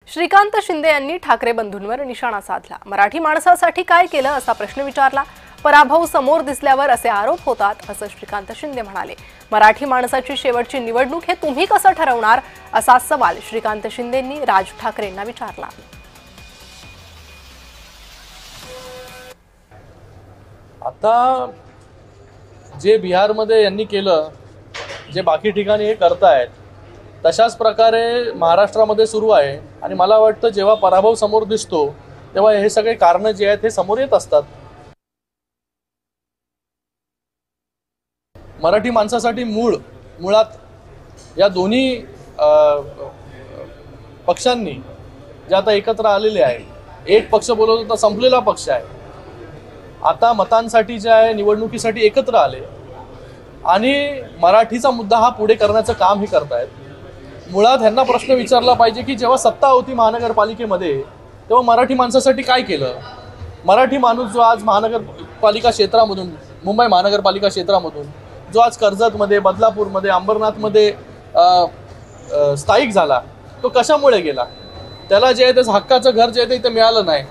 श्रीकांत शिंदे यांनी ठाकरे बंधूंवर निशाणा साधला। मराठी माणसासाठी काय केलं असा प्रश्न विचारला। पराभव समोर दिसल्यावर असे आरोप होतात असं श्रीकांत शिंदे म्हणाले। मराठी माणसाची शेवटची निवडणूक हे तुम्ही कसं ठरवणार असा सवाल श्रीकांत शिंदेंनी राज ठाकरेंना विचारला। आता जे बिहारमध्ये यांनी केलं, जे बाकी ठिकाणी हे करतायत, तशाच प्रकारे महाराष्ट्रामध्ये सुरू आहे। आणि मला वाटतं जेव्हा पराभव समोर दिसतो तेव्हा हे सगळे कारणं जे आहेत हे समोर येत असतात। मराठी माणसासाठी मुळात या दोन्ही पक्षांनी जे आता एकत्र आलेले आहे, एक पक्ष बोलत होता संपलेला पक्ष आहे, आता मतांसाठी जे आहे निवडणुकीसाठी एकत्र आले आणि मराठीचा मुद्दा हा पुढे करण्याचं काम हे करतायत। मुळात ह्यांना प्रश्न विचारला पाहिजे की जेव्हा सत्ता होती महानगरपालिकेमध्ये तेव्हा मराठी माणसासाठी काय केलं। मराठी माणूस जो आज महानगरपालिका क्षेत्रामधून, मुंबई महानगरपालिका क्षेत्रामधून जो आज कर्जतमध्ये, बदलापूरमध्ये, अंबरनाथमध्ये स्थायिक झाला, तो कशामुळे गेला? त्याला जे आहे त्याचं हक्काचं घर जे आहे ते इथे मिळालं नाही।